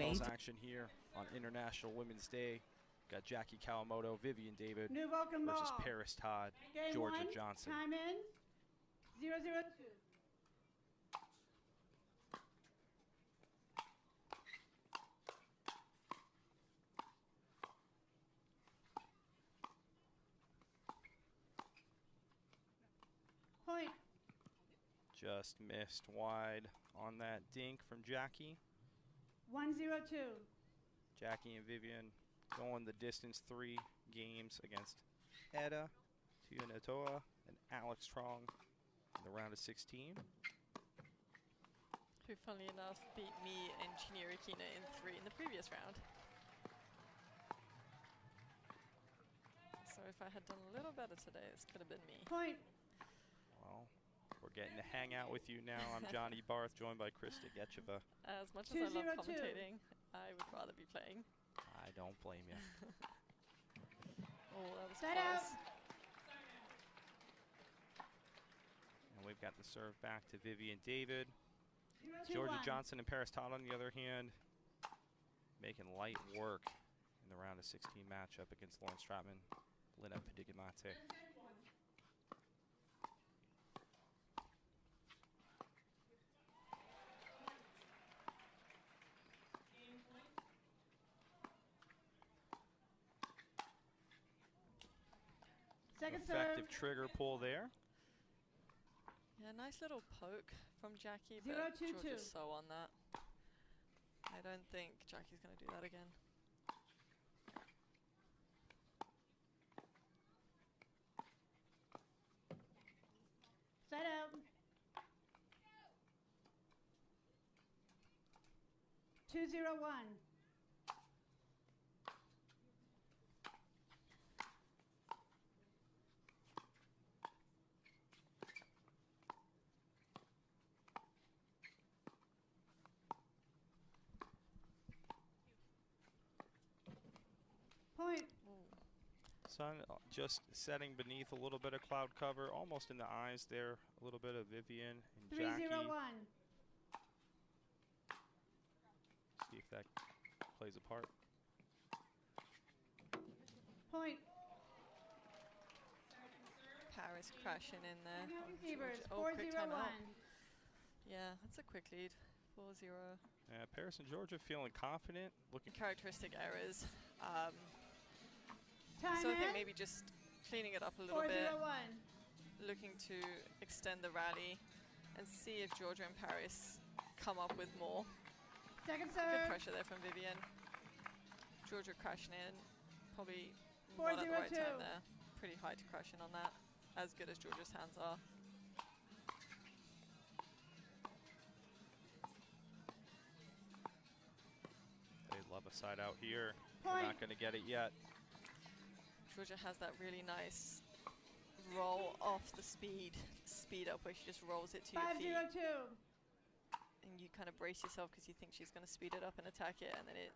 singles action here on International Women's Day. Got Jackie Kawamoto, Vivian David versus Paris Todd, Georgia Johnson. Time in, 0-0-2. Point. Just missed wide on that dink from Jackie. 1-0-2. Jackie and Vivian going the distance 3 games against Eda Tuianotoa and Alex Trong in the round of 16. Who, funnily enough, beat me and Chiniru Kina in 3 in the previous round. So if I had done a little better today, this could have been me. Point. Well, we're getting to hang out with you now. I'm Johnny Barth, joined by Krista Getcheva. As much as I love commentating, I would rather be playing. I don't blame you. Oh, that was Set close. out. And we've got the serve back to Vivian David. 2-1. Georgia Johnson and Paris Todd, on the other hand, making light work in the round of 16 matchup against Lauren Stratman, Lina Padigamate. Second Effective serve. trigger pull there. Yeah, nice little poke from Jackie, but 0-2-2. Georgia's so on that. I don't think Jackie's going to do that again. Set out. 2-0-1. Point. Sun just setting beneath a little bit of cloud cover, almost in the eyes there. A little bit of Vivian and Jackie. 3-0-1. See if that plays a part. Point. Paris crashing in there. Fevers. Oh, quick timeout. 4-0-1. Yeah, that's a quick lead. 4-0. Paris and Georgia feeling confident, looking. Characteristic errors. Time So I in. think maybe just cleaning it up a little bit, 4-0-1. looking to extend the rally and see if Georgia and Paris come up with more. Second Good serve. pressure there from Vivian. Georgia crashing in, probably not at the right 4-0-2. time there. Pretty high to crash in on that, as good as Georgia's hands are. They love a side out here. Point. They're not going to get it yet. Georgia has that really nice roll off the speed up where she just rolls it to your feet. 5-0-2. And you kind of brace yourself because you think she's going to speed it up and attack it, and then it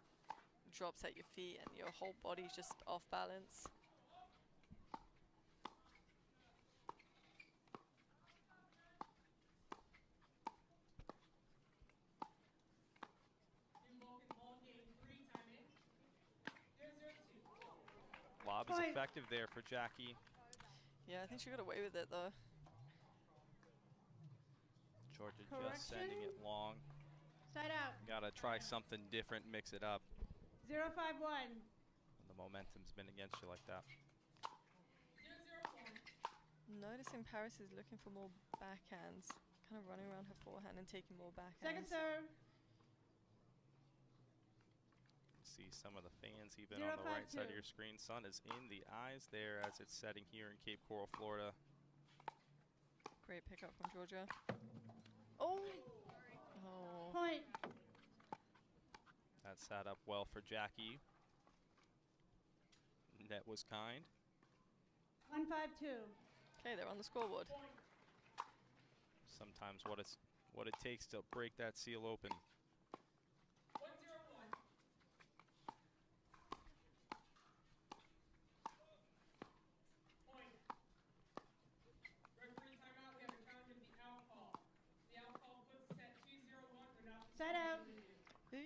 drops at your feet and your whole body's just off balance. Lob is effective there for Jackie. Yeah, I think she got away with it though. Georgia just sending it long. Side out. Gotta try something different, mix it up. 0-5-1. When the momentum's been against you like that. Noticing Paris is looking for more backhands, kind of running around her forehand and taking more backhands. Second serve. See some of the fans even on the right side of your screen. Sun is in the eyes there as it's setting here in Cape Coral, Florida. Great pickup from Georgia. Oh! Oh. Point. That sat up well for Jackie. Net was kind. 1-5-2. Okay, they're on the scoreboard. Sometimes what it takes to break that seal open. Side out.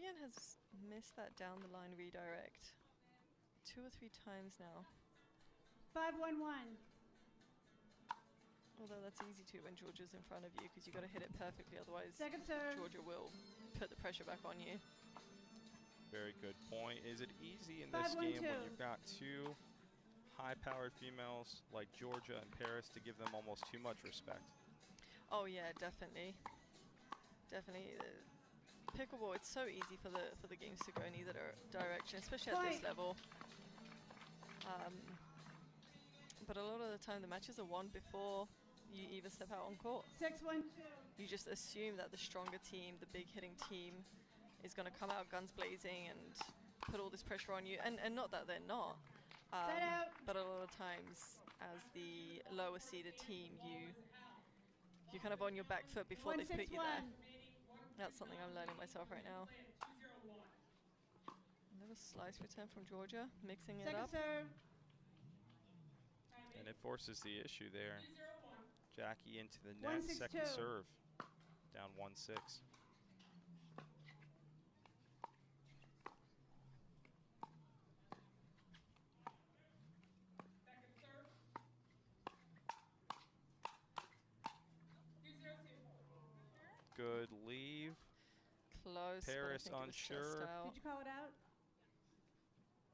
Vivian has missed that down the line redirect 2 or 3 times now. 5-1-1. Although that's easy to when Georgia's in front of you because you got to hit it perfectly, otherwise Second serve. Georgia will put the pressure back on you. Very good point. Is it easy in this game 5-1-2. when you've got 2 high-powered females like Georgia and Paris to give them almost too much respect? Oh yeah, definitely. Definitely. Pickleball, it's so easy for the games to go in either direction, especially at this level. But a lot of the time the matches are won before you even step out on court. 6-1-2. You just assume that the stronger team, the big hitting team, is going to come out guns blazing and put all this pressure on you. And not that they're not. But a lot of times as the lower seeded team, you're kind of on your back foot before they put you there. That's something I'm learning myself right now. Another slice return from Georgia, mixing it up. Serve. And it forces the issue there. Jackie into the net, 1-6-2. second serve, down 1-6. Good leave. Close. Paris but I think it was unsure. just out. Did you call it out?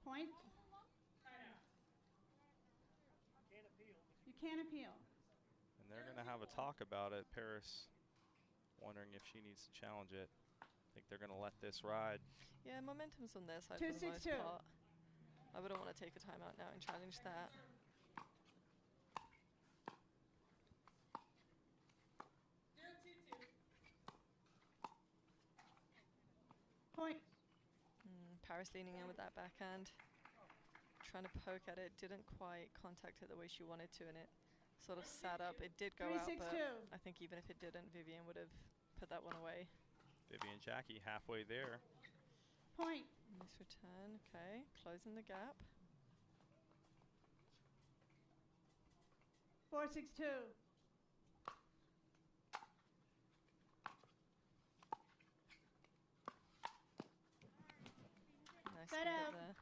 Point. You can't appeal. And they're going to have a talk about it. Paris wondering if she needs to challenge it. I think they're going to let this ride. Yeah, momentum's on their side for the most 2-6-2. part. I wouldn't want to take a timeout now and challenge that. Point. Paris leaning in with that backhand. Trying to poke at it, didn't quite contact it the way she wanted to, and it sort of sat up. It did go out, but 3-6-2. I think even if it didn't, Vivian would have put that one away. Vivian Jackie halfway there. Point. Nice return, okay. Closing the gap. 4-6-2. Nice Set speed up. up there.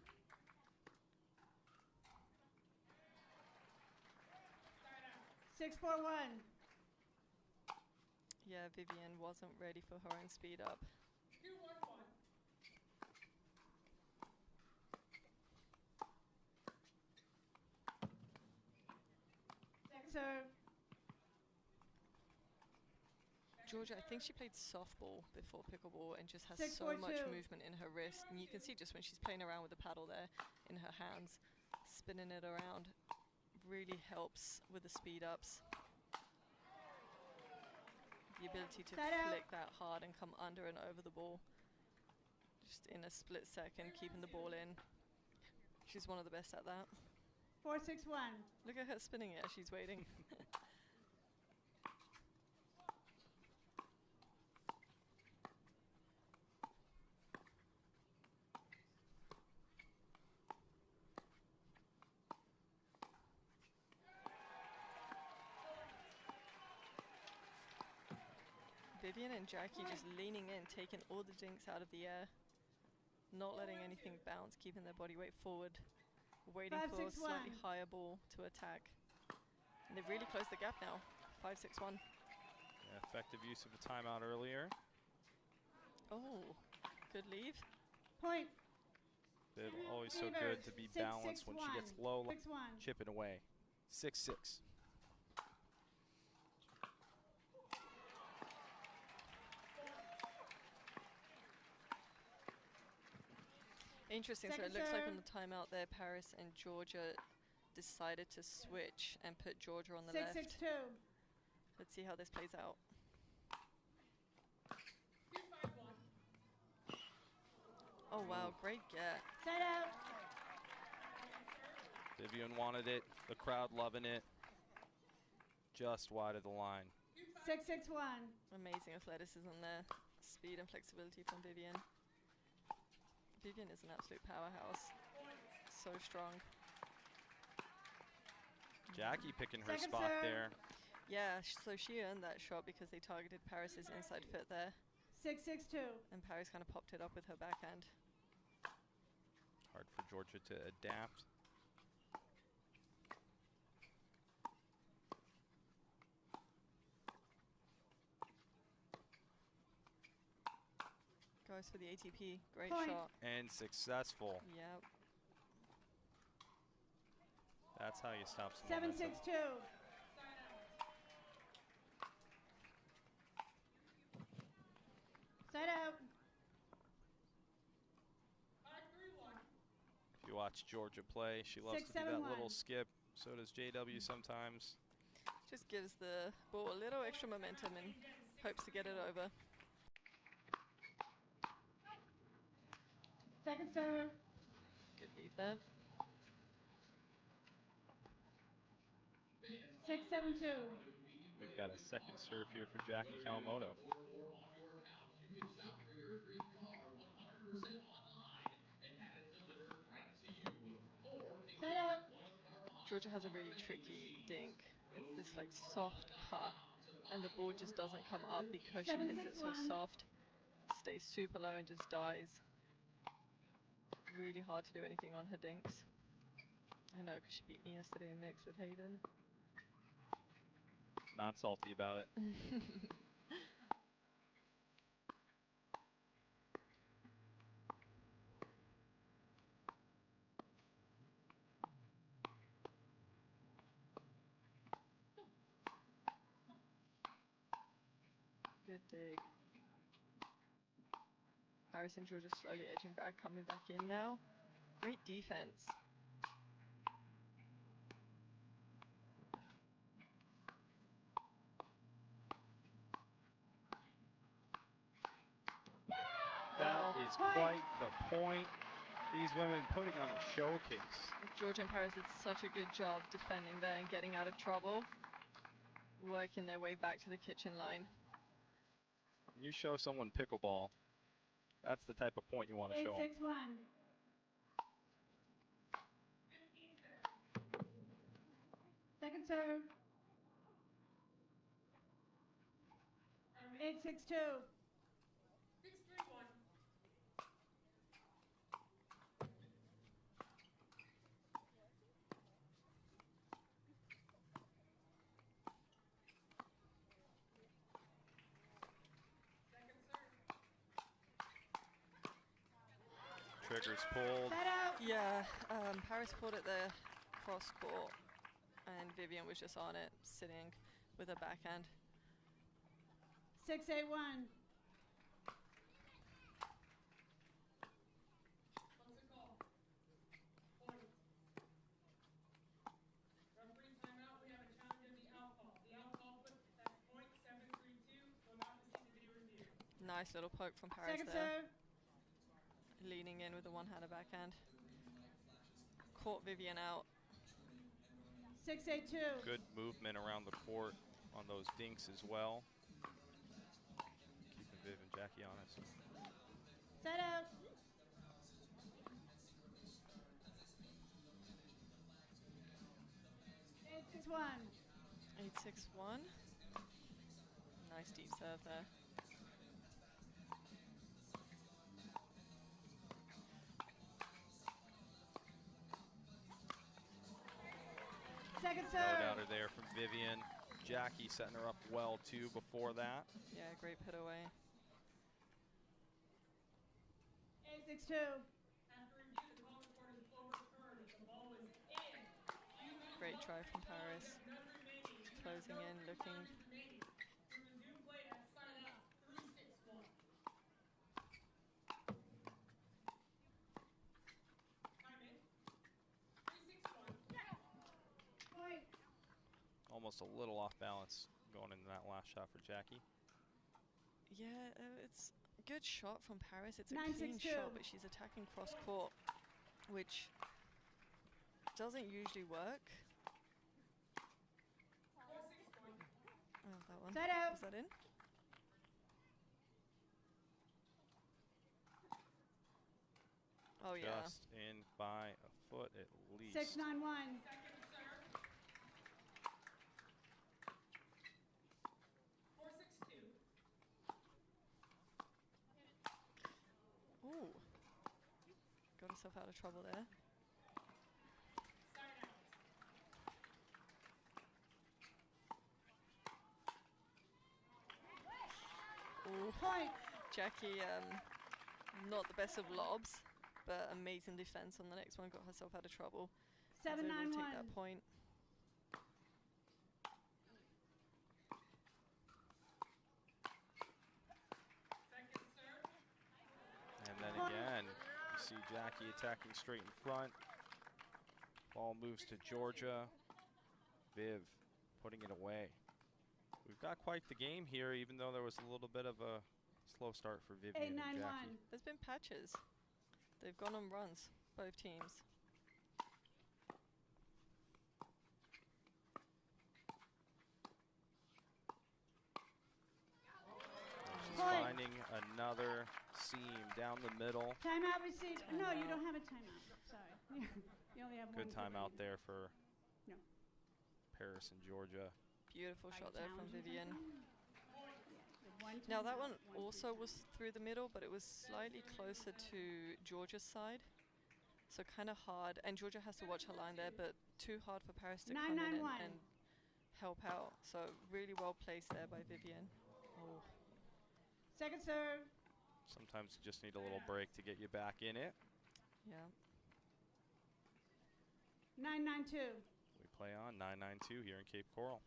Six, 4-1. Yeah, Vivian wasn't ready for her own speed up. Second serve. Georgia, I think she played softball before pickleball and just has 6, so 4, much 2. movement in her wrist. And you can see just when she's playing around with the paddle there in her hands, spinning it around really helps with the speed ups. The ability to Set out. flick that hard and come under and over the ball. Just in a split second, keeping the ball in. She's one of the best at that. 4-6-1. Look at her spinning it as she's waiting. Vivian and Jackie just leaning in, taking all the dinks out of the air, not letting anything bounce, keeping their body weight forward, waiting 5, for a 6, slightly 1. higher ball to attack. And they've really closed the gap now. 5-6-1. Yeah, effective use of the timeout earlier. Oh, good leave. Point. They're always so good to be balanced when she gets low, 6-1. chipping away. 6-6. Interesting. Second So it looks like serve. on the timeout there, Paris and Georgia decided to switch and put Georgia on the 6-6-2. left. Let's see how this plays out. Oh wow, great get. Set out. Vivian wanted it. The crowd loving it. Just wide of the line. 6-6-1. Amazing athleticism there. Speed and flexibility from Vivian. Vivian is an absolute powerhouse. So strong. Jackie picking her Second spot serve. there. Yeah, so she earned that shot because they targeted Paris's inside foot there. 6-6-2. And Paris kind of popped it up with her backhand. Hard for Georgia to adapt. Goes for the ATP. Great Point. shot. And successful. Yep. That's how you stop some momentum. 7-6-2. Side out. If you watch Georgia play, she loves to do that 6-7-1. little skip. So does JW sometimes. Just gives the ball a little extra momentum and hopes to get it over. Second serve. Good lead there. 6-7-2. We've got a second serve here for Jackie Kawamoto. Side out. Georgia has a really tricky dink. It's this like soft cut, and the ball just doesn't come up because she hits it so 7-6-1. soft. Stays super low and just dies. Really hard to do anything on her dinks. I know, because she beat me yesterday in mix with Hayden. Not salty about it. Good dig. Paris and Georgia slowly edging back, coming back in now. Great defense. That is quite the point. These women putting on a showcase. Georgia and Paris did such a good job defending there and getting out of trouble. Working their way back to the kitchen line. You show someone pickleball, that's the type of point you want to show 'em. 8-6-1. Second serve. 8-6-2. Triggers pulled. Side out. Yeah, Paris pulled it there cross court, and Vivian was just on it, sitting with her backhand. 6-8-1. Nice little poke from Paris Second there. serve. Leaning in with the one-handed backhand. Caught Vivian out. 6-8-2. Good movement around the court on those dinks as well. Keeping Viv and Jackie honest. Side out. 8-6-1. 8-6-1. Nice deep serve there. Second No serve. doubter there from Vivian. Jackie setting her up well too before that. Yeah, great put away. 8-6-2. Great try from Paris. Closing in, looking. Point. Almost a little off balance going into that last shot for Jackie. Yeah, it's a good shot from Paris. It's a 9-6-2. clean shot, but she's attacking cross court, which doesn't usually work. Oh, that one. Side out. Was that in? Oh, yeah. Just in by a foot at least. 6-9-1. herself out of trouble there. Ooh. Point. Jackie, not the best of lobs, but amazing defense on the next one. Got herself out of trouble. 7-9-1. Take that point. And then again, you see Jackie attacking straight in front. Ball moves to Georgia. Viv putting it away. We've got quite the game here, even though there was a little bit of a slow start for Vivian and Jackie. 8-9-1. There's been patches. They've gone on runs, both teams. She's finding another seam down the middle. Timeout received. No, you don't have a timeout. Sorry. You only have Good one. timeout there for No. Paris and Georgia. Beautiful shot there from Vivian. One Now that timeout, one also was through the middle, but it was slightly closer to Georgia's side. So kind of hard. And Georgia has to watch her line there, but too hard for Paris to come in and help out. So really well placed there by Vivian. Oh. Second serve. Sometimes you just need a little break to get you back in it. Yeah. 9-9-2. We play on 9-9-2 here in Cape Coral.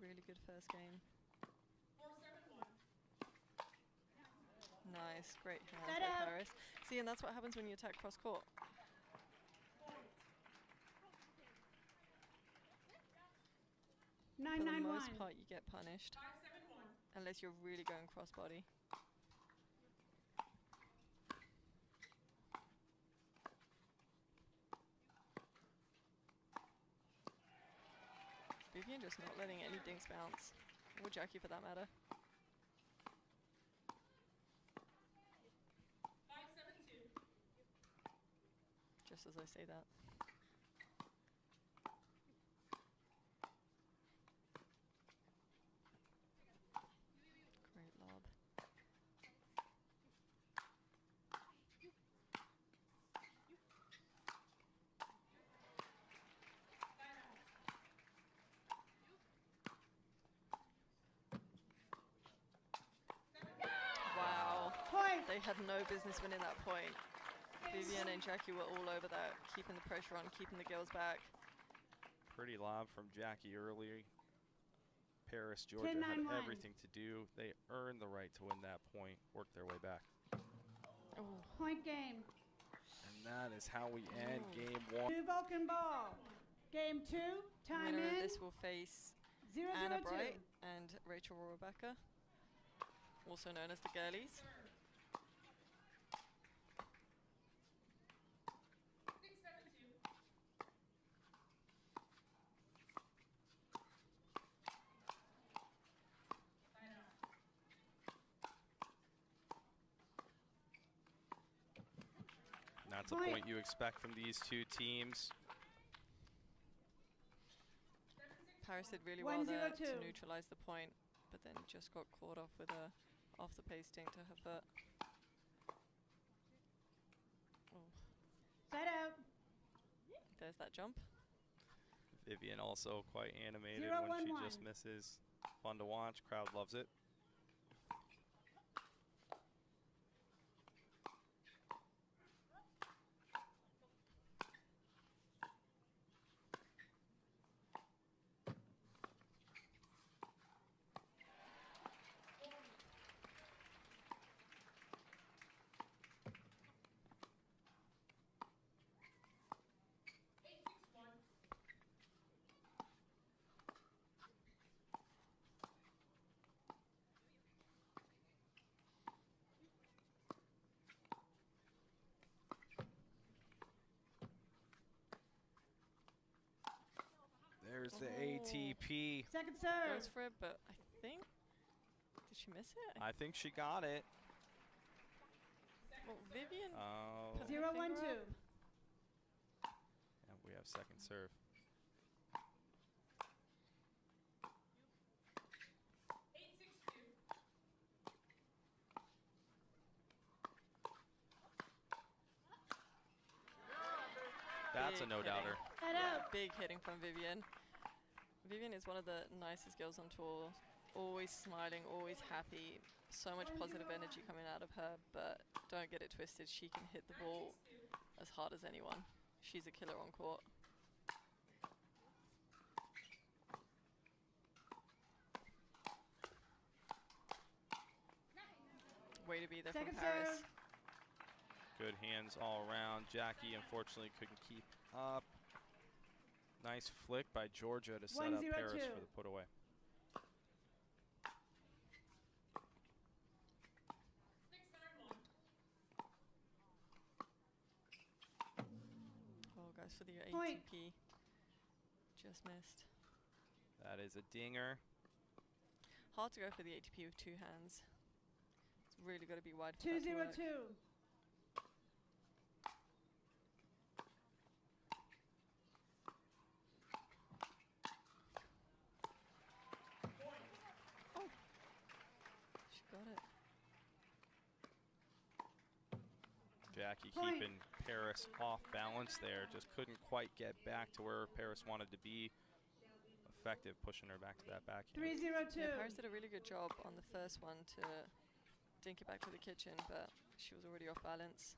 Really good first game. Nice, great hands by Paris. See, and that's what happens when you attack cross court. For the most part, you get punished. Unless you're really going cross body. Vivian just not letting any dinks bounce. Or Jackie for that matter. 5-7-2. Just as I say that. Great lob. Wow. Point. They had no business winning that point. Vivian and Jackie were all over that, keeping the pressure on, keeping the girls back. Pretty lob from Jackie early. Paris, Georgia 10-9-1. had everything to do. They earned the right to win that point, worked their way back. Oh. Point game. And that is how we end game one. Two Vulcan ball. Game 2. Time Winner of in. this will face 0-0-2. Anna Bright and Rachel Rebecca, also known as the girlies. 6-7-2. And that's a point you expect from these two teams. Paris did really well there 1-0-2. to neutralize the point, but then just got caught off with a off the pace dink to her foot. Oh, Side out. there's that jump. Vivian also quite animated 0-1-1. when she just misses. Fun to watch, crowd loves it. There's the ATP. Second serve. Goes for it, but I think, did she miss it? I think she got it. Well, Vivian. Oh, put her 0-1-2. finger up. and we have second serve. That's a big no-doubter. hitting. Yeah, big hitting from Vivian. Vivian is one of the nicest girls on tour. Always smiling, always happy. So much positive energy coming out of her, but don't get it twisted. She can hit the ball as hard as anyone. She's a killer on court. Way to be there from Paris. Good hands all around. Jackie unfortunately couldn't keep up. Nice flick by Georgia to set up Paris for the put away. Oh, guys, for the ATP. Just missed. That is a dinger. Hard to go for the ATP with two hands. It's really got to be wide for 2-0-2. Got it. Jackie keeping Paris off balance there. Just couldn't quite get back to where Paris wanted to be. Effective pushing her back to that backhand. 3-0-2. Yeah, Paris did a really good job on the first one to dink it back to the kitchen, but she was already off balance.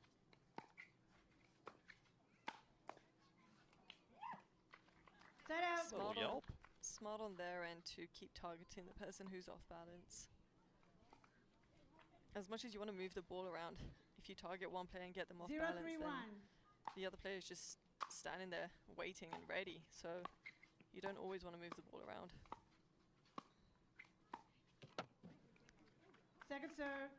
Set out. Smart on their end to keep targeting the person who's off balance. As much as you want to move the ball around, if you target one player and get them off balance, then the other player is just standing there waiting and ready. So you don't always want to move the ball around. Second serve.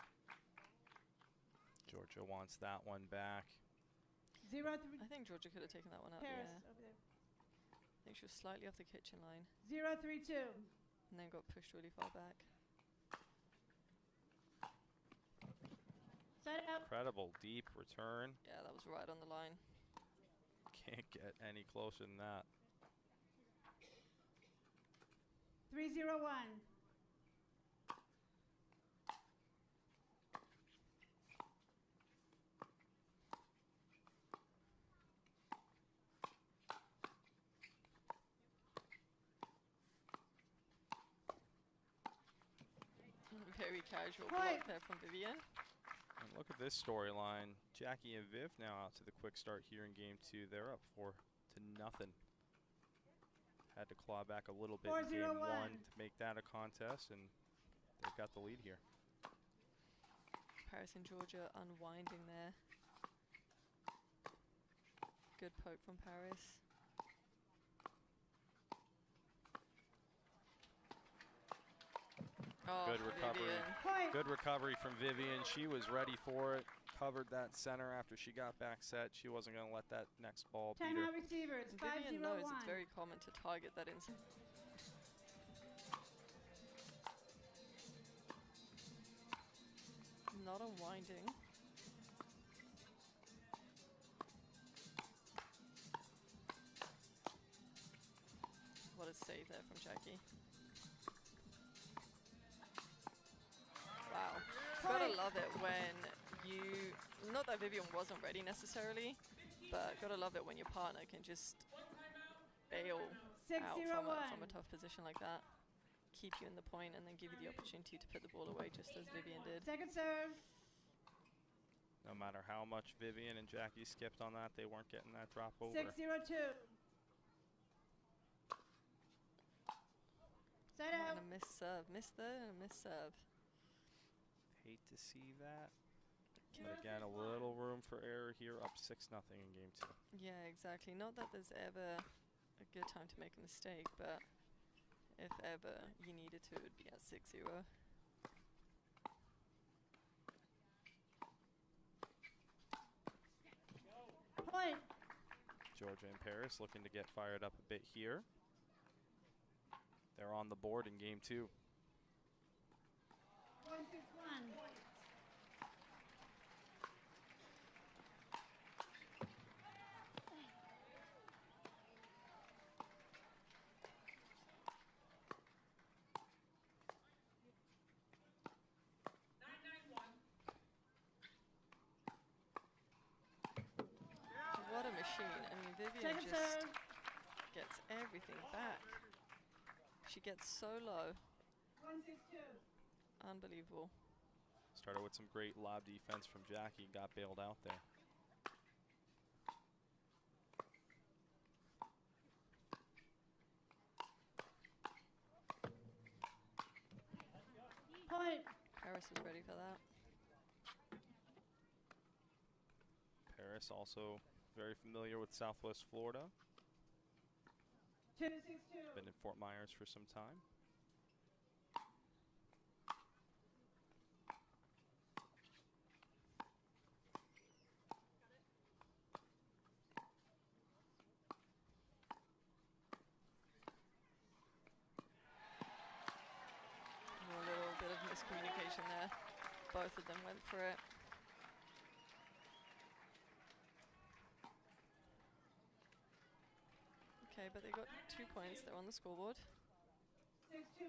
Georgia wants that one back. 0-3. I think Georgia could have taken that one out. Paris Yeah. over there. I think she was slightly off the kitchen line. 0-3-2. And then got pushed really far back. Set out. Incredible deep return. Yeah, that was right on the line. Can't get any closer than that. 3-0-1. Very casual block there from Vivian. And look at this storyline. Jackie and Viv now out to the quick start here in game 2. They're up 4-0. Had to claw back a little bit in game 1 to make that a contest, and they've got the lead here. Paris and Georgia unwinding there. Good poke from Paris. Oh, good recovery. Vivian. Good recovery from Vivian. She was ready for it. Covered that center after she got back set. She wasn't going to let that next ball beat her. Timeout receiver. It's 5-0-1. Vivian knows it's very common to target that inside. Not unwinding. What a save there from Jackie. Wow. Gotta love it when you, not that Vivian wasn't ready necessarily, but gotta love it when your partner can just bail out from a tough position like that, keep you in the point, and then give you the opportunity to put the ball away just as Vivian did. Second serve. No matter how much Vivian and Jackie skipped on that, they weren't getting that drop over. 6-0-2. Set out. And a missed serve. Missed there and a missed serve. Hate to see that. But again, a little room for error here, up 6-0 in game 2. Yeah, exactly. Not that there's ever a good time to make a mistake, but if ever you needed to, it would be at 6-0. Point. Georgia and Paris looking to get fired up a bit here. They're on the board in game 2. 1-1. What a machine. I mean, Vivian Second just serve. gets everything back. She gets so low. 1-6-2. Unbelievable. Started with some great lob defense from Jackie, got bailed out there. Point. Paris is ready for that. Paris also very familiar with Southwest Florida. 2-6-2. Been in Fort Myers for some time. A little bit of miscommunication there. Both of them went for it. Okay, but they got 2 points. They're on the scoreboard. 6-2-1.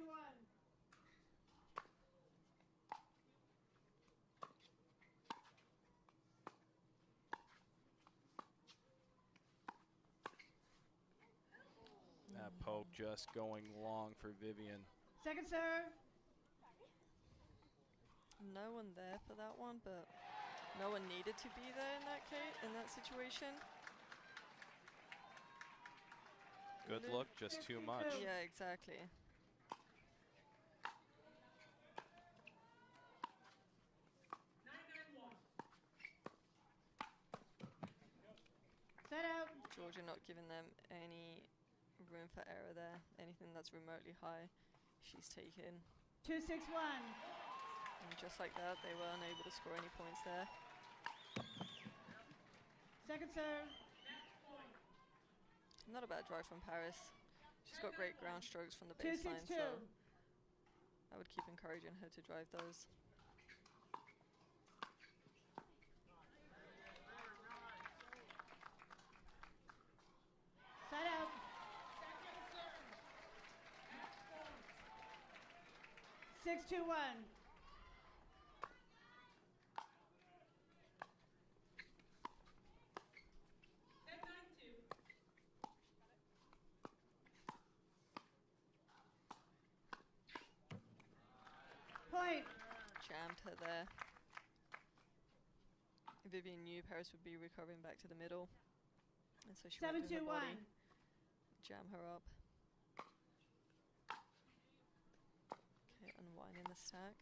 That poke just going long for Vivian. Second serve. No one there for that one, but no one needed to be there in that case, in that situation. Good look, just too much. Yeah, exactly. Set out. Georgia not giving them any room for error there. Anything that's remotely high, she's taken. 2-6-1. And just like that, they were unable to score any points there. Second serve. Not a bad drive from Paris. She's got great ground strokes from the 2-6-2. baseline, so I would keep encouraging her to drive those. Set out. Six, 2-1. Point. Jammed her there. Vivian knew Paris would be recovering back to the middle, and so she went to her 7-2-1. body, jam her up. Okay, unwinding the stack.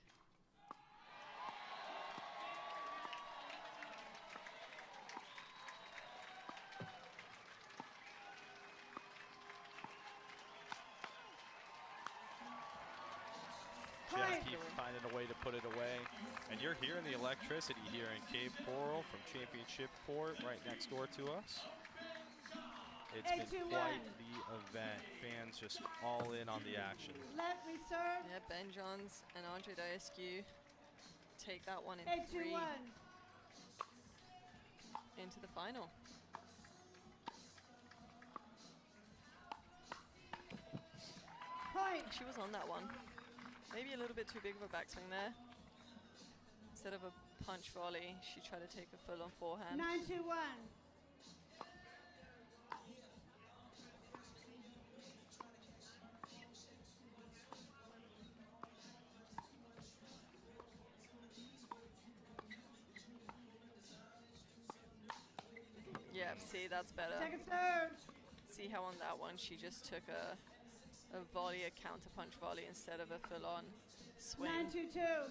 Jackie finding a way to put it away. And you're hearing the electricity here in Cape Coral from Championship Court right next door to us. It's been quite the event. Fans just all in on the action. Let me serve. Yeah, Ben Johns and Andre Diaskew take that one in 3 8-2-1. into the final. Point. She was on that one. Maybe a little bit too big of a backswing there. Instead of a punch volley, she tried to take a full-on forehand. 9-2-1. Yeah, see, that's better. Second serve. See how on that one she just took a volley, a counter punch volley instead of a full-on swing. 9-2-2.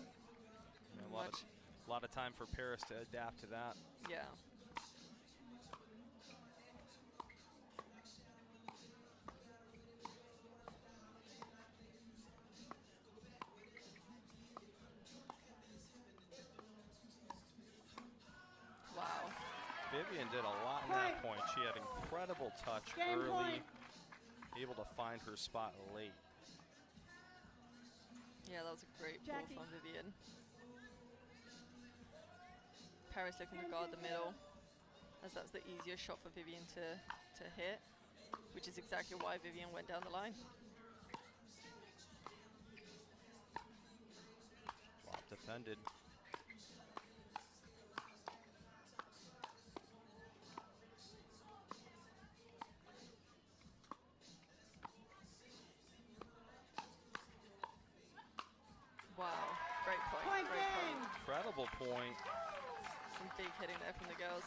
A lot of time for Paris to adapt to that. Yeah. Wow. Vivian did a lot in that point. She had incredible touch Game early, point. able to find her spot late. Yeah, that was a great Jackie. pull from Vivian. Paris looking to guard the middle, as that's the easiest shot for Vivian to hit, which is exactly why Vivian went down the line. Well defended. beautiful point. Some big hitting there from the girls.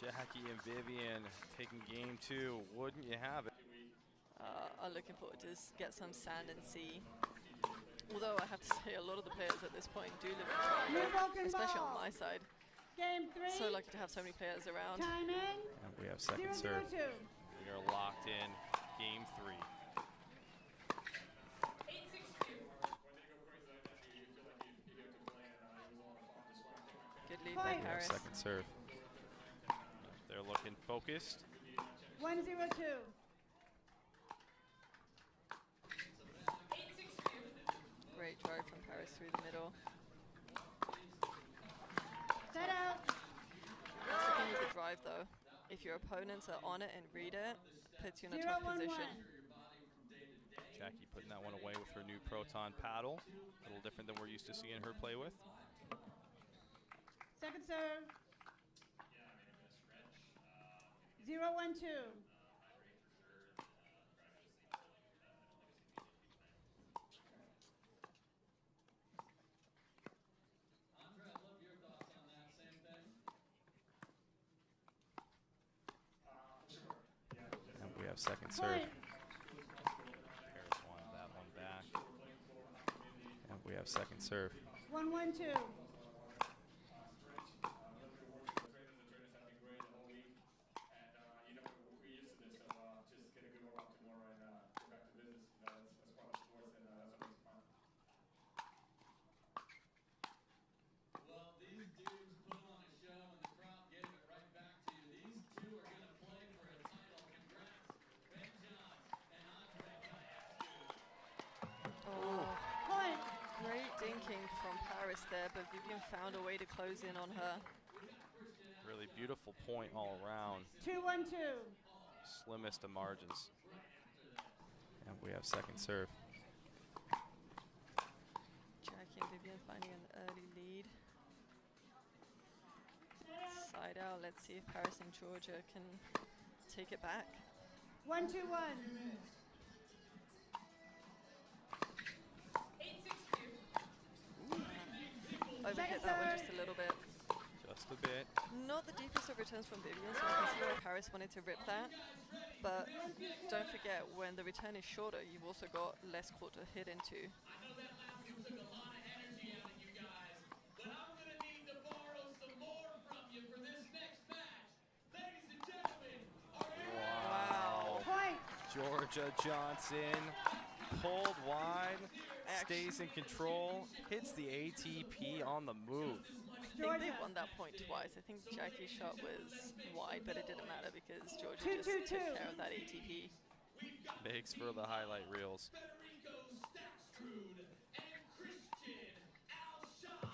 Jackie and Vivian taking game 2. Wouldn't you have it? I'm looking forward to get some sand and sea. Although I have to say a lot of the players at this point do live in Toronto, especially on my side. Game 3. So lucky to have so many players around. Time in. And we have second serve. 0-0-2. We are locked in game 3. 8-6-2. Good lead by Fine. We have Paris. second serve. They're looking focused. 1-0-2. 8-6-2. Great drive from Paris through the middle. Set out. That's the thing with the drive though. If your opponents are on it and read it, puts you in a tough 0-1-1. position. Jackie putting that one away with her new Proton paddle. A little different than we're used to seeing her play with. Second serve. 0-1-2. And we have second serve. Point. Paris won that one back. And we have second serve. 1-1-2. Point. Great dinking from Paris there, but Vivian found a way to close in on her. Really beautiful point all around. 2-1-2. Slimmest of margins. And we have second serve. Jackie and Vivian finding an early lead. Side out, let's see if Paris and Georgia can take it back. 1-2-1. 8-6-2. Overhit that one just a little bit. Just a bit. Not the deepest of returns from Vivian, so I can see why Paris wanted to rip that. But don't forget, when the return is shorter, you've also got less court to hit into. I know that last one took a lot of energy out of you guys, but I'm going to need to borrow some more from you for this next match. Ladies and gentlemen, are you Wow. Point. Georgia Johnson pulled wide, stays in control, hits the ATP on the move. I think they won that point twice. I think Jackie's shot was wide, but it didn't matter because Georgia just took 2-2-2. care of that ATP. Makes for the highlight reels. Federico Staksrud and Christian Alshad.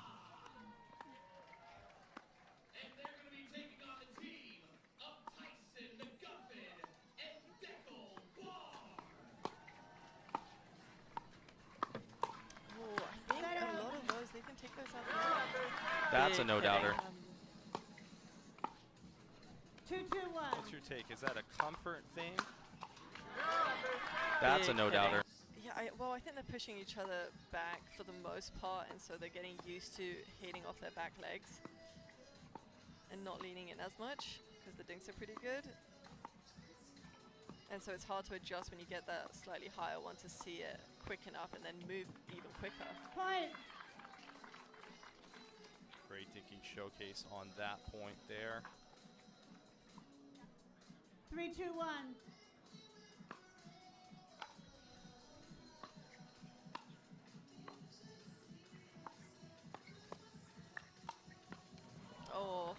And they're going to be taking on the team of Tyson McGuffin and Deckle Barr. Oh, I think a lot of those, they can take those out now. That's a Big no-doubter. hitting. 2-2-1. What's your take? Is that a comfort thing? That's a Big no-doubter. hitting. Yeah, well, I think they're pushing each other back for the most part, and so they're getting used to hitting off their back legs and not leaning in as much because the dinks are pretty good. And so it's hard to adjust when you get that slightly higher one to see it quick enough and then move even quicker. Point. Great dinking showcase on that point there. 3-2-1. Oh,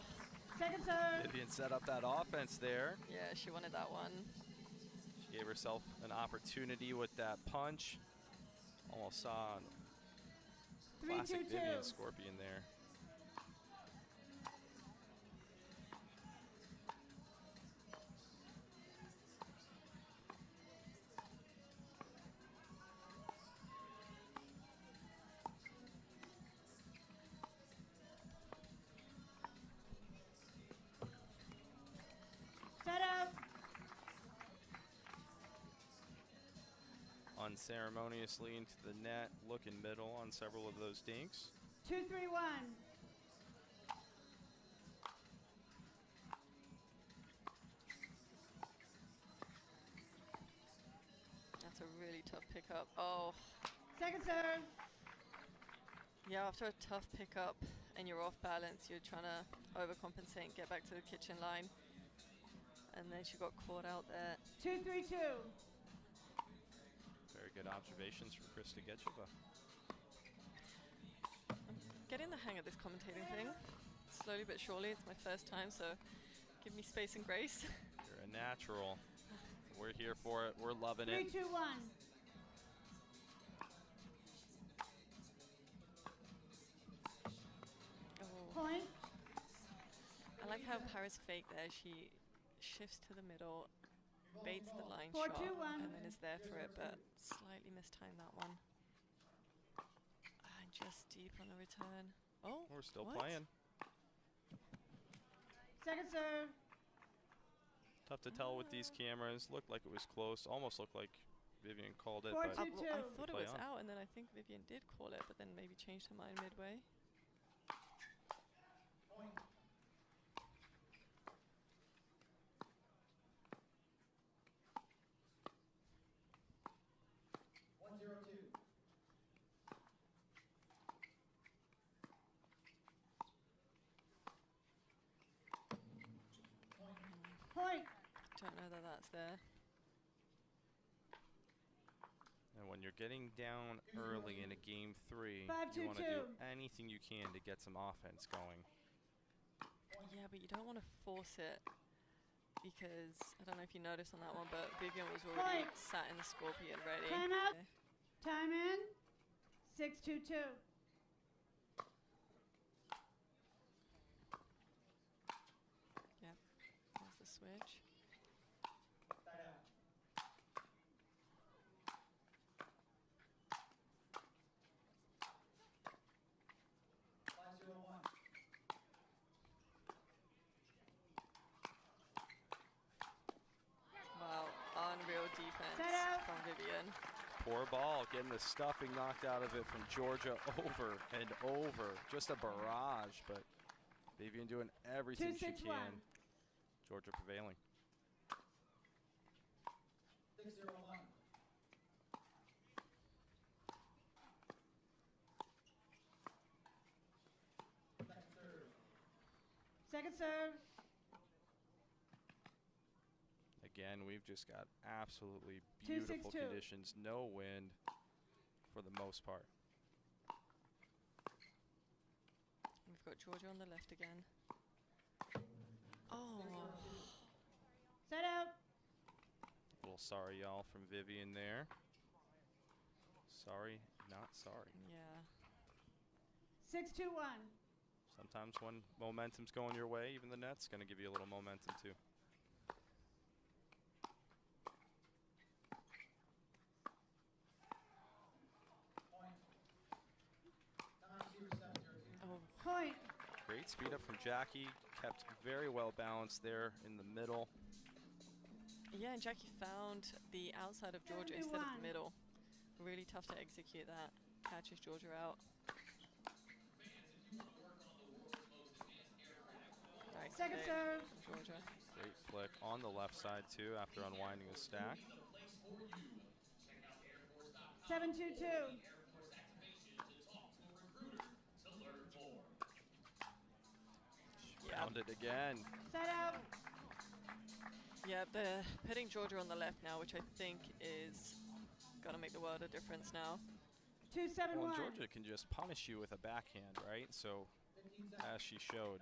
Second serve. Vivian set up that offense there. yeah, she wanted that one. She gave herself an opportunity with that punch. Almost saw a classic 3-2-2. Vivian Scorpion there. Set out. Unceremoniously into the net, looking middle on several of those dinks. 2-3-1. Really tough pickup. Oh. Second serve. Yeah, after a tough pickup and you're off balance, you're trying to overcompensate and get back to the kitchen line. And then she got caught out there. 2-3-2. Very good observations from Krista Getcheva. Getting the hang of this commentating thing, slowly but surely. It's my first time, so give me space and grace. You're a natural. We're here for it. We're loving it. 3-2-1. Oh. Point. I like how Paris faked there. She shifts to the middle, baits the line 4-2-1. shot, and then is there for it, but slightly mistimed that one. And just deep on the return. Oh, We're still what? playing. Second serve. Tough to tell with these cameras. Looked like it was close. Almost looked like Vivian called it. 4-2-2. But I thought it Play was on. out, and then I think Vivian did call it, but then maybe changed her mind midway. Point. Don't know that that's there. And when you're getting down early in a game 3, 5-2-2. you want to do anything you can to get some offense going. Yeah, but you don't want to force it because, I don't know if you noticed on that one, but Vivian was already Point. sat in the Scorpion ready. Time out. Okay. Time in. 6-2-2. There's the switch. Wow, unreal defense Set out. from Vivian. Poor ball, getting the stuffing knocked out of it from Georgia over and over. Just a barrage, but Vivian doing everything she 2-6-1. can. Georgia prevailing. Second serve. Again, we've just got absolutely 2-6-2. beautiful conditions. No wind for the most part. We've got Georgia on the left again. Oh, Set out. A little sorry, y'all, from Vivian there. Sorry, not sorry. yeah. 6-2-1. Sometimes when momentum's going your way, even the net's going to give you a little momentum too. Oh, Point. Great speed up from Jackie. Kept very well balanced there in the middle. yeah, and Jackie found the outside of Georgia instead of 71. the middle. Really tough to execute that. Catches Georgia out. Nice Second flick serve. from Georgia. Great flick on the left side too after unwinding the stack. 7-2-2. Yeah, Found it again. Set out. yeah, they're putting Georgia on the left now, which I think is gonna make the world a difference now. 2-7-1. Well, and Georgia can just punish you with a backhand, right? So, as she showed,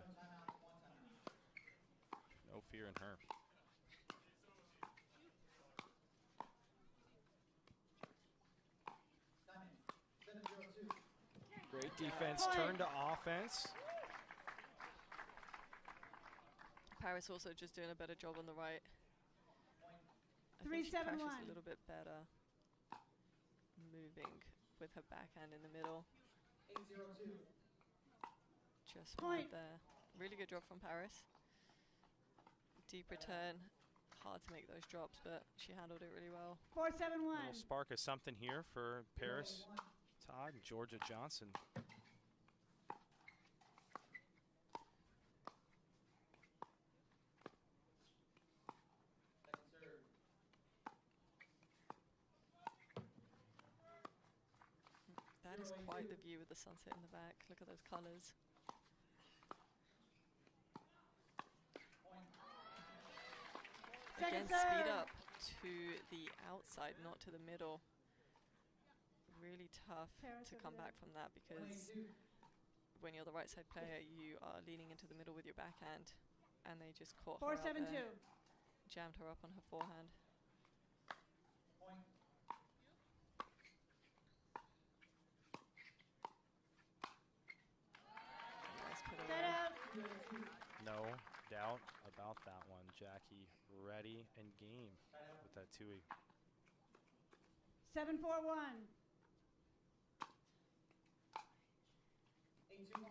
no fear in her. Great defense, Point. turn to offense. Paris also just doing a better job on the right. I think she 3-7-1. pressures a little bit better, moving with her backhand in the middle. Just Point. right there. Really good job from Paris. Deep return. Hard to make those drops, but she handled it really well. 4-7-1. Little spark of something here for Paris, Todd, and Georgia Johnson. That is quite the view with the sunset in the back. Look at those colors. Again, speed up to the outside, not to the middle. Really tough to come back from that, because when you're the right side player, you are leaning into the middle with your backhand, and they just caught her out there, jammed her up on her forehand. Nice put away. No doubt about that one. Jackie ready and game with that 2-e. 7-4-1. 8-2-1.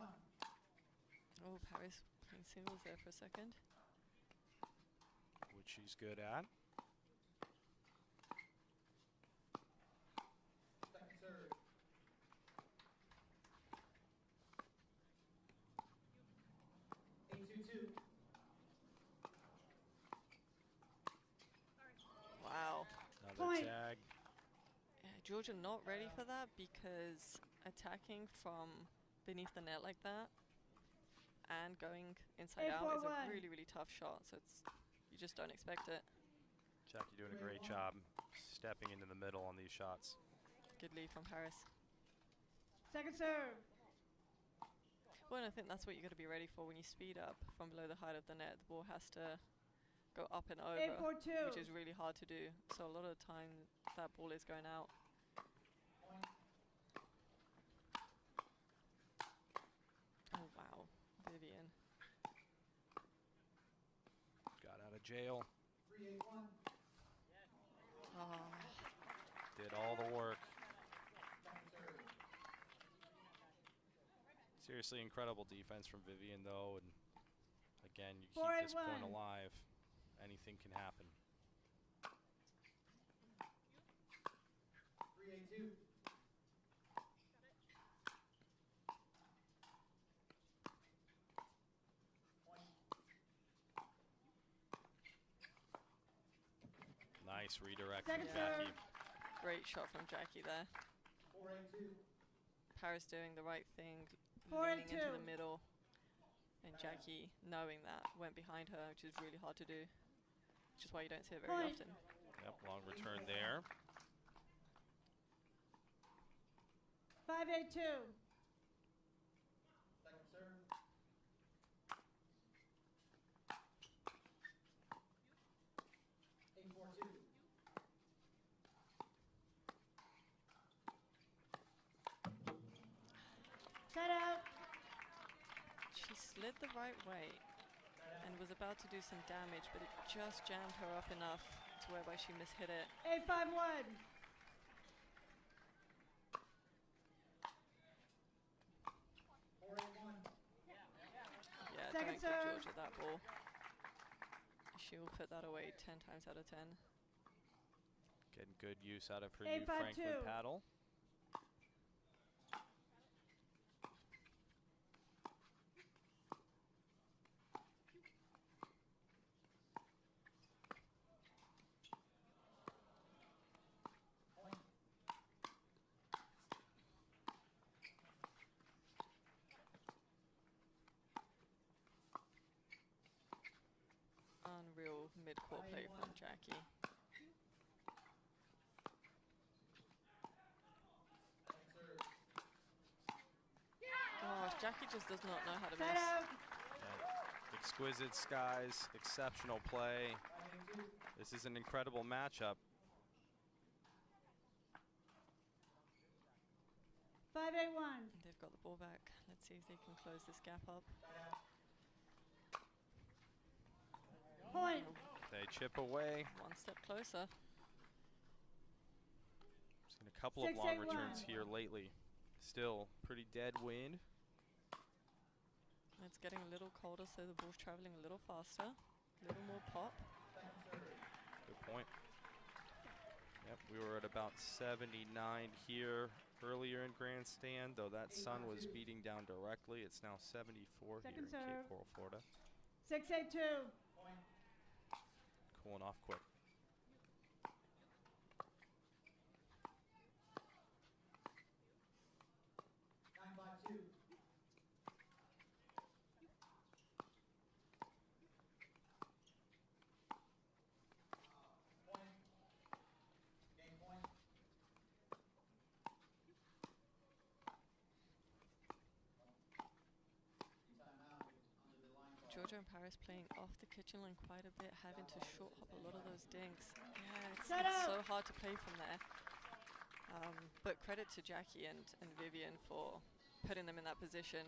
Oh, Paris playing singles there for a second. Which she's good at. Second serve. 8-2-2. Wow. Another Point. tag. Yeah, Georgia not ready for that, because attacking from beneath the net like that and going inside out is a 8-4-1. really, really tough shot. So you just don't expect it. Jackie doing a great job stepping into the middle on these shots. Good lead from Paris. Second serve. Well, and I think that's what you got to be ready for when you speed up from below the height of the net. The ball has to go up and over, 8-4-2. which is really hard to do. So a lot of the time that ball is going out. Oh, wow. Vivian. Got out of jail. 3-8-1. Oh, Did all the work. Second serve. Seriously incredible defense from Vivian, though. And again, you keep this point 4-8-1. alive. Anything can happen. 3-8-2. Nice redirect Second from Jackie. serve. great shot from Jackie there. 4-8-2. Paris doing the right thing, 4-8-2. leaning into the middle. And Jackie, knowing that, went behind her, which is really hard to do. Which is why you don't see it very Point. often. Yep, long return there. 5-8-2. Second serve. 8-4-2. Set out. She slid the right way and was about to do some damage, but it just jammed her up enough to whereby she mishit it. 8-5-1. 4-8-1. Yeah, Second don't give serve. Georgia that ball. She will put that away 10 times out of 10. Getting good use out of her 8-5-2. new Franklin paddle. Unreal mid-court play from Jackie. Second serve. Gosh, Jackie just does not know how to Set miss. out. Yeah, exquisite skies, exceptional play. 5-8-2. This is an incredible matchup. 5-8-1. They've got the ball back. Let's see if they can close this gap up. Point. They chip away. One step closer. Seen a couple of 6-8-1. long returns here lately. Still pretty dead wind. It's getting a little colder, so the ball's traveling a little faster. A little more pop. Good point. Yep, we were at about 79 here earlier in Grandstand, though that sun was beating down directly. It's now 74 Second here in Cape serve. Coral, Florida. 6-8-2. Cooling off quick. Georgia and Paris playing off the kitchen line quite a bit, having to short hop a lot of those dinks. Yeah, it's so hard to play from there. But credit to Jackie and Vivian for putting them in that position.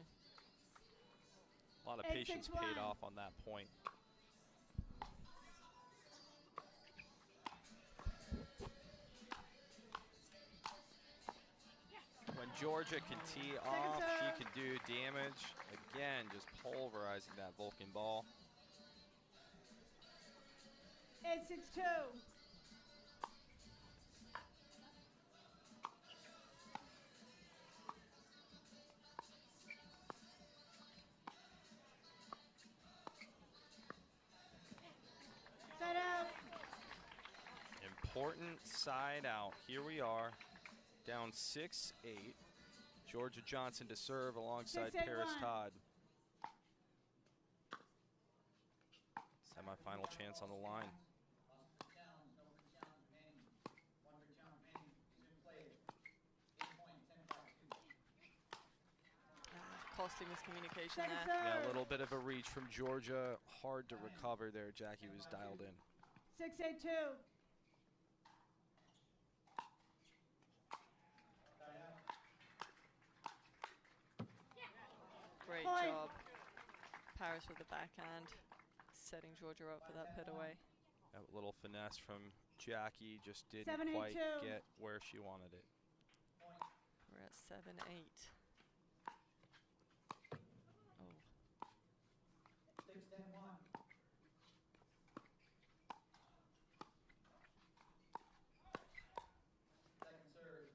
A lot of patience paid off on that point. When Georgia can tee off, she can do damage. Again, just pulverizing that Vulcan ball. 8-6-2. Side out. Important side out. Here we are, down 6-8. Georgia Johnson to serve alongside Paris Todd. Semi-final chance on the line. Costly miscommunication there. Yeah, a little bit of a reach from Georgia. Hard to recover there. Jackie was dialed in. 6-8-2. Great job. Paris with the backhand, setting Georgia up for that put away. That little finesse from Jackie just didn't 7-8-2. quite get where she wanted it. We're at 7-8. Oh. 6-10-1. Second serve.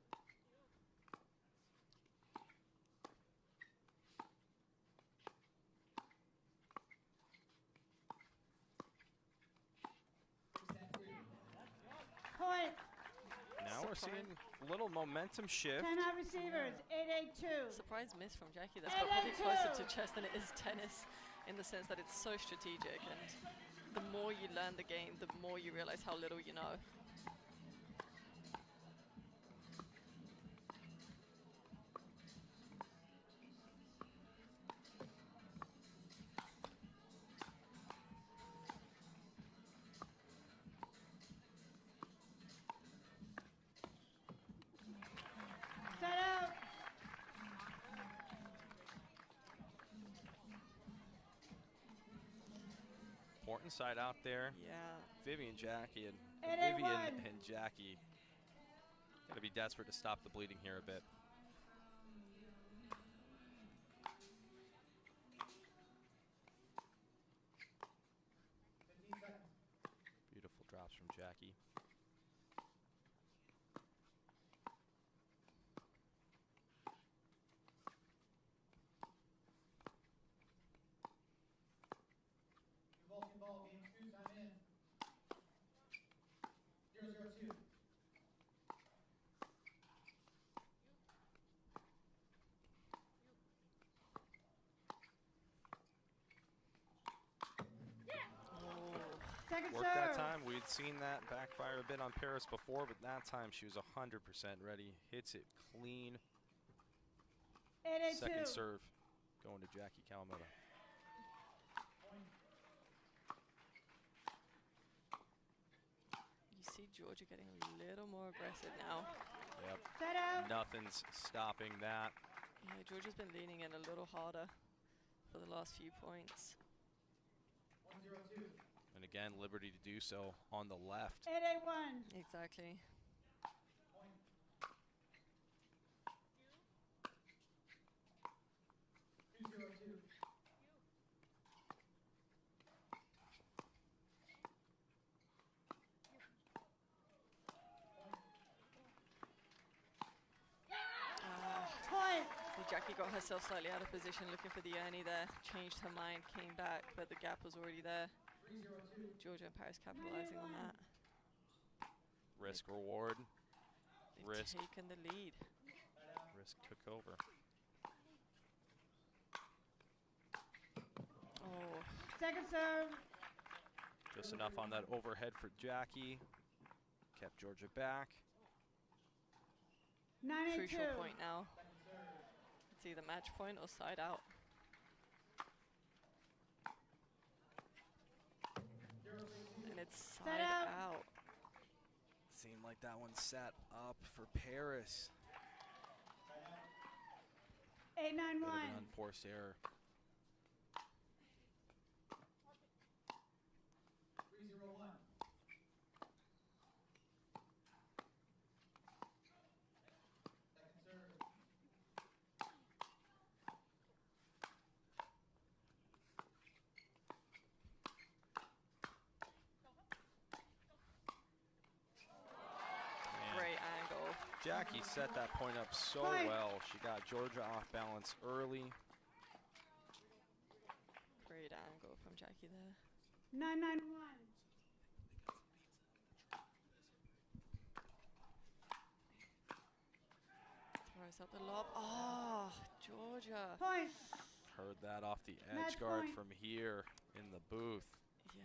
Point. Now we're seeing a little momentum shift. 10 out receivers. 8-8-2. Surprise miss from Jackie. That's probably closer to chess than it is tennis, in the sense that it's so strategic, and the more you learn the game, the more you realize how little you know. Side out. Important side out there. Yeah. Vivian Jackie and 8-8-1. Vivian and Jackie gotta be desperate to stop the bleeding here a bit. Beautiful drops from Jackie. Vulcan ball, game 2, time in. 0-0-2. Second Worked that serve. time. We'd seen that backfire a bit on Paris before, but that time she was 100% ready. Hits it clean. 8-8-2. Second serve going to Jackie Kawamoto. You see Georgia getting a little more aggressive now. Yep. Side out. Nothing's stopping that. Yeah, Georgia's been leaning in a little harder for the last few points. 1-0-2. And again, liberty to do so on the left. 8-8-1. Exactly. Point. 2-0-2. Point. Jackie got herself slightly out of position, looking for the Ernie there. Changed her mind, came back, but the gap was already there. 3-0-2. Georgia and Paris capitalizing on that. Risk reward. They've Risk. taken the lead. Risk took over. Oh, Second serve. Just enough on that overhead for Jackie. Kept Georgia back. 9-8-2. crucial point now. It's either match point or side out. it's side out. Seemed like that one set up for Paris. 8-9-1. Bit of an unforced error. 3-0-1. Second serve. Man, Great angle. Jackie set that point up so well. She got Georgia off balance early. Great angle from Jackie there. 9-9-1. Throws up the lob. Oh, Georgia. Point. Heard that off the Match edge guard point. from here in the booth. Yeah.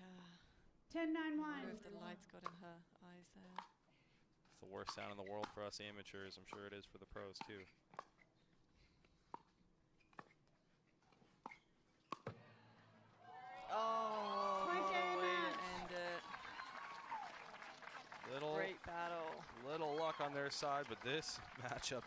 10-9-1. I wonder if the lights got in her eyes there. It's the worst sound in the world for us amateurs. I'm sure it is for the pros too. Oh, Point what a game way match. to end it. Little Great battle. luck on their side, but this matchup